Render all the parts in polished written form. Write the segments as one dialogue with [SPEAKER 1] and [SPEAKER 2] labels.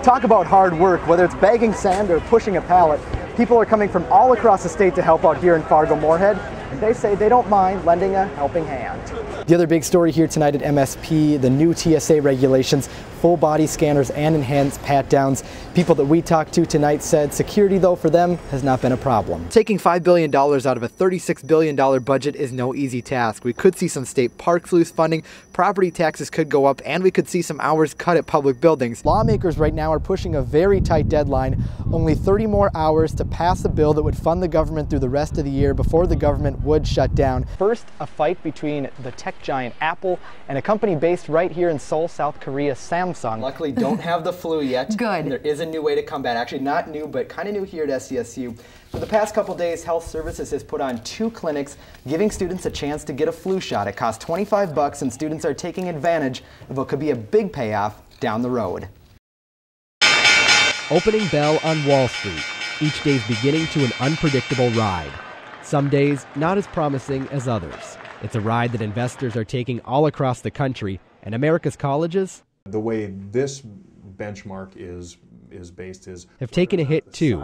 [SPEAKER 1] Talk about hard work, whether it's bagging sand or pushing a pallet. People are coming from all across the state to help out here in Fargo-Moorhead, and they say they don't mind lending a helping hand. The other big story here tonight at MSP, the new TSA regulations, full body scanners and enhanced pat-downs. People that we talked to tonight said security, though, for them has not been a problem. Taking $5 billion out of a $36 billion budget is no easy task. We could see some state parks lose funding, property taxes could go up, and we could see some hours cut at public buildings. Lawmakers right now are pushing a very tight deadline, only 30 more hours to pass a bill that would fund the government through the rest of the year before the government would shut down. First, a fight between the tech giant Apple and a company based right here in Seoul, South Korea, Samsung. Luckily, don't have the flu yet.
[SPEAKER 2] Good.
[SPEAKER 1] There is a new way to combat. Actually, not new, but kind of new here at SCSU. For the past couple days, Health Services has put on 2 clinics, giving students a chance to get a flu shot. It costs $25, and students are taking advantage of what could be a big payoff down the road.
[SPEAKER 3] Opening bell on Wall Street. Each day's beginning to an unpredictable ride. Some days not as promising as others. It's a ride that investors are taking all across the country, and America's colleges,
[SPEAKER 4] the way this benchmark is based
[SPEAKER 3] have taken a hit too.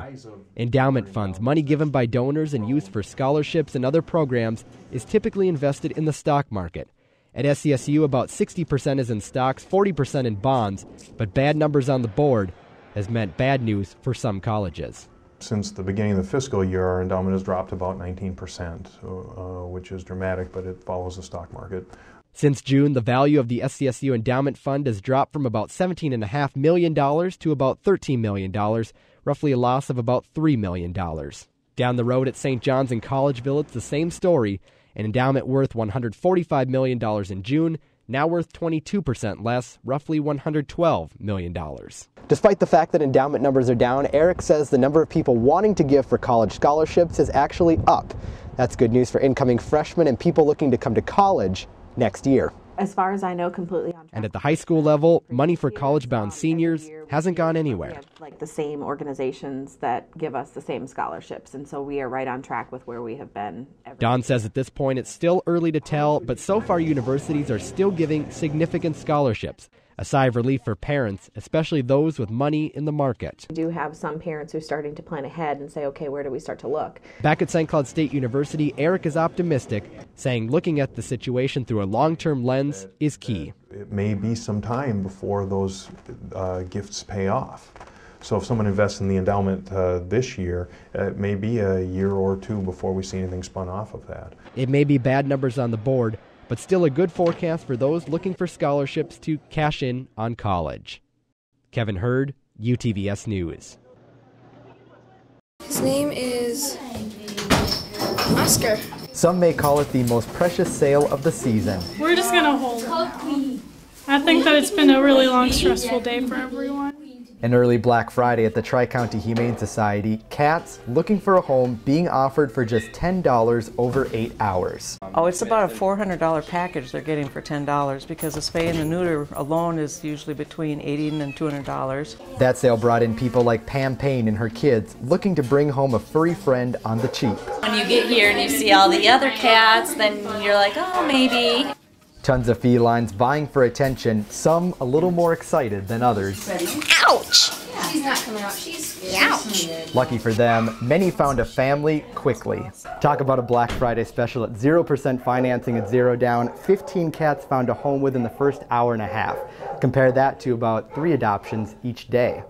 [SPEAKER 3] Endowment funds, money given by donors and used for scholarships and other programs, is typically invested in the stock market. At SCSU, about 60% is in stocks, 40% in bonds, but bad numbers on the board has meant bad news for some colleges.
[SPEAKER 4] Since the beginning of the fiscal year, our endowment has dropped about 19%, which is dramatic, but it follows the stock market.
[SPEAKER 3] Since June, the value of the SCSU Endowment Fund has dropped from about $17.5 million to about $13 million, roughly a loss of about $3 million. Down the road at St. John's in Collegeville, it's the same story. An endowment worth $145 million in June, now worth 22% less, roughly $112 million.
[SPEAKER 1] Despite the fact that endowment numbers are down, Eric says the number of people wanting to give for college scholarships is actually up. That's good news for incoming freshmen and people looking to come to college next year.
[SPEAKER 5] As far as I know, completely on track.
[SPEAKER 3] And at the high school level, money for college-bound seniors hasn't gone anywhere.
[SPEAKER 5] We have like the same organizations that give us the same scholarships, and so we are right on track with where we have been.
[SPEAKER 3] Don says at this point it's still early to tell, but so far universities are still giving significant scholarships. A sigh of relief for parents, especially those with money in the market.
[SPEAKER 5] We do have some parents who are starting to plan ahead and say, okay, where do we start to look?
[SPEAKER 3] Back at St. Cloud State University, Eric is optimistic, saying looking at the situation through a long-term lens is key.
[SPEAKER 4] It may be some time before those gifts pay off. So if someone invests in the endowment this year, it may be a year or two before we see anything spun off of that.
[SPEAKER 3] It may be bad numbers on the board, but still a good forecast for those looking for scholarships to cash in on college. Kevin Hurd, UTVS News.
[SPEAKER 6] His name is Oscar.
[SPEAKER 1] Some may call it the most precious sale of the season.
[SPEAKER 7] We're just gonna hold it now. I think that it's been a really long, stressful day for everyone.
[SPEAKER 1] An early Black Friday at the Tri-County Humane Society, cats looking for a home being offered for just $10 over 8 hours.
[SPEAKER 8] Oh, it's about a $400 package they're getting for $10 because the spay and the neuter alone is usually between $80 and $200.
[SPEAKER 1] That sale brought in people like Pam Payne and her kids looking to bring home a furry friend on the cheap.
[SPEAKER 9] When you get here and you see all the other cats, then you're like, oh, maybe.
[SPEAKER 1] Tons of felines vying for attention, some a little more excited than others.
[SPEAKER 6] Ouch! She's not coming out. Ouch!
[SPEAKER 1] Lucky for them, many found a family quickly. Talk about a Black Friday special at 0% financing at 0 down. 15 cats found a home within the first hour and a half. Compare that to about 3 adoptions each day.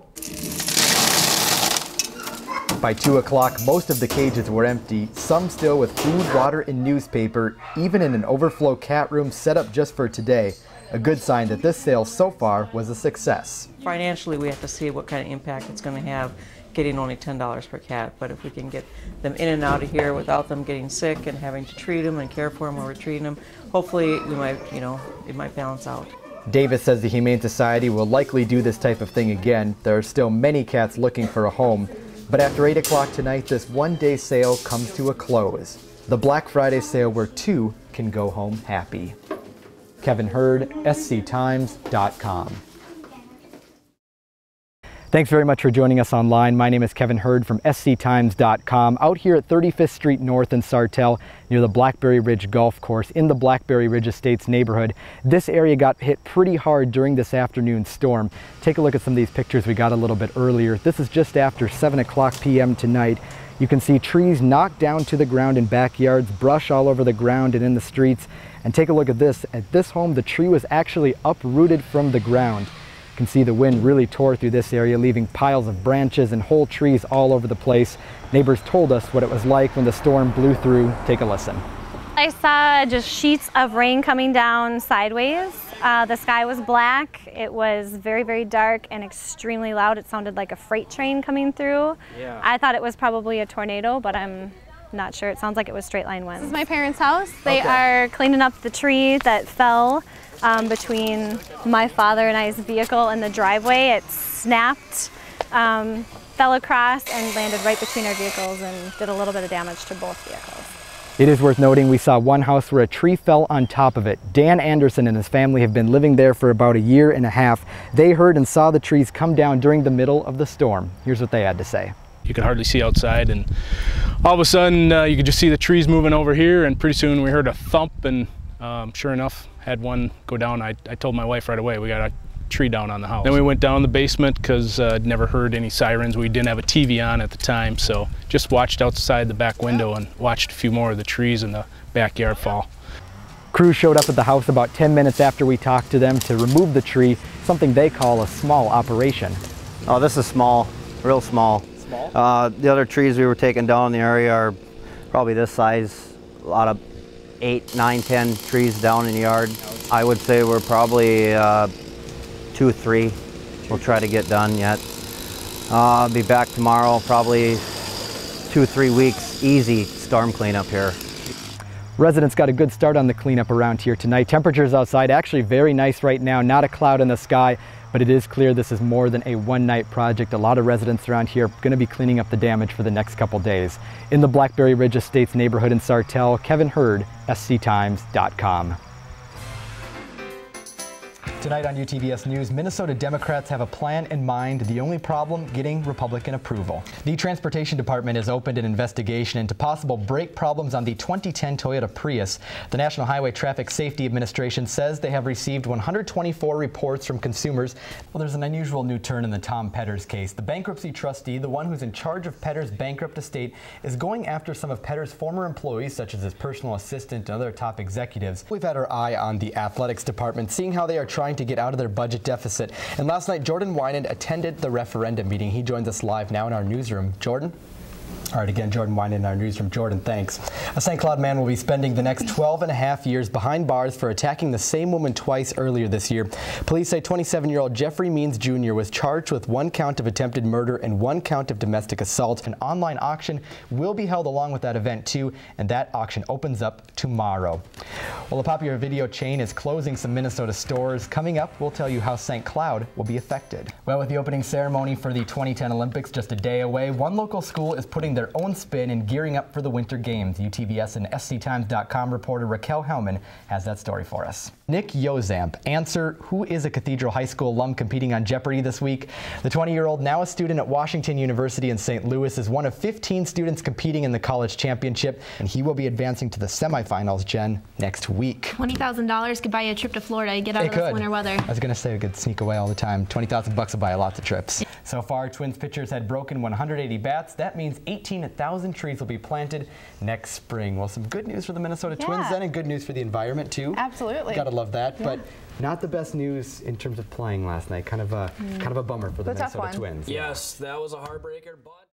[SPEAKER 1] By 2 o'clock, most of the cages were empty, some still with food, water, and newspaper, even in an overflow cat room set up just for today. A good sign that this sale so far was a success.
[SPEAKER 8] Financially, we have to see what kind of impact it's going to have getting only $10 per cat, but if we can get them in and out of here without them getting sick and having to treat them and care for them while we're treating them, hopefully we might, it might balance out.
[SPEAKER 1] Davis says the Humane Society will likely do this type of thing again. There are still many cats looking for a home. But after 8 o'clock tonight, this one-day sale comes to a close. The Black Friday sale where 2 can go home happy. Kevin Hurd, sctimes.com. Thanks very much for joining us online. My name is Kevin Hurd from sctimes.com, out here at 35th Street North in Sartell near the Blackberry Ridge Golf Course in the Blackberry Ridge Estates neighborhood. This area got hit pretty hard during this afternoon storm. Take a look at some of these pictures we got a little bit earlier. This is just after 7 o'clock p.m. tonight. You can see trees knocked down to the ground in backyards, brush all over the ground and in the streets. And take a look at this. At this home, the tree was actually uprooted from the ground. You can see the wind really tore through this area, leaving piles of branches and whole trees all over the place. Neighbors told us what it was like when the storm blew through. Take a listen.
[SPEAKER 2] I saw just sheets of rain coming down sideways. The sky was black. It was very, very dark and extremely loud. It sounded like a freight train coming through. Yeah. I thought it was probably a tornado, but I'm not sure. It sounds like it was straight line winds. This is my parents' house. They are cleaning up the tree that fell between my father and I's vehicle and the driveway. It snapped, fell across and landed right between our vehicles and did a little bit of damage to both vehicles.
[SPEAKER 1] It is worth noting we saw one house where a tree fell on top of it. Dan Anderson and his family have been living there for about a year and a half. They heard and saw the trees come down during the middle of the storm. Here's what they had to say.
[SPEAKER 10] You could hardly see outside, and all of a sudden you could just see the trees moving over here, and pretty soon we heard a thump, and sure enough, had one go down. I told my wife right away, we got a tree down on the house. Then we went down the basement because I'd never heard any sirens. We didn't have a TV on at the time, so just watched outside the back window and watched a few more of the trees in the backyard fall.
[SPEAKER 1] Crews showed up at the house about 10 minutes after we talked to them to remove the tree, something they call a small operation.
[SPEAKER 11] Oh, this is small, real small. Small? The other trees we were taking down in the area are probably this size, a lot of 8, 9, 10 trees down in the yard. I would say we're probably 2 or 3 we'll try to get done yet. I'll be back tomorrow, probably 2 or 3 weeks, easy storm cleanup here.
[SPEAKER 1] Residents got a good start on the cleanup around here tonight. Temperatures outside actually very nice right now, not a cloud in the sky, but it is clear this is more than a one-night project. A lot of residents around here are going to be cleaning up the damage for the next couple days. In the Blackberry Ridge Estates neighborhood in Sartell, Kevin Hurd, sctimes.com. Tonight on UTVS News, Minnesota Democrats have a plan in mind. The only problem, getting Republican approval. The Transportation Department has opened an investigation into possible brake problems on the 2010 Toyota Prius. The National Highway Traffic Safety Administration says they have received 124 reports from consumers. Well, there's an unusual new turn in the Tom Petters case. The bankruptcy trustee, the one who's in charge of Petters' bankrupt estate, is going after some of Petters' former employees, such as his personal assistant and other top executives. We've had our eye on the athletics department, seeing how they are trying to get out of their budget deficit. And last night, Jordan Winand attended the referendum meeting. He joins us live now in our newsroom. Jordan? All right, again, Jordan Winand in our newsroom. Jordan, thanks. A St. Cloud man will be spending the next 12 and a half years behind bars for attacking the same woman twice earlier this year. Police say 27-year-old Jeffrey Means Jr. was charged with 1 count of attempted murder and 1 count of domestic assault. An online auction will be held along with that event, too, and that auction opens up tomorrow. Well, a popular video chain is closing some Minnesota stores. Coming up, we'll tell you how St. Cloud will be affected. Well, with the opening ceremony for the 2010 Olympics just a day away, one local school is putting their own spin and gearing up for the Winter Games. UTVS and sctimes.com reporter Raquel Hellman has that story for us. Nick Yozamp, answer, who is a Cathedral High School alum competing on Jeopardy this week? The 20-year-old, now a student at Washington University in St. Louis, is one of 15 students competing in the college championship, and he will be advancing to the semifinals, Jen, next week.
[SPEAKER 12] $20,000 could buy you a trip to Florida. Get out of this winter weather.
[SPEAKER 1] I was going to say we could sneak away all the time. $20,000 will buy you lots of trips. So far, Twins pitchers had broken 180 bats. That means 18,000 trees will be planted next spring. Well, some good news for the Minnesota Twins then, and good news for the environment too.
[SPEAKER 12] Absolutely.
[SPEAKER 1] Gotta love that, but not the best news in terms of playing last night. Kind of a bummer for the Minnesota Twins.
[SPEAKER 13] Yes, that was a heartbreaker, but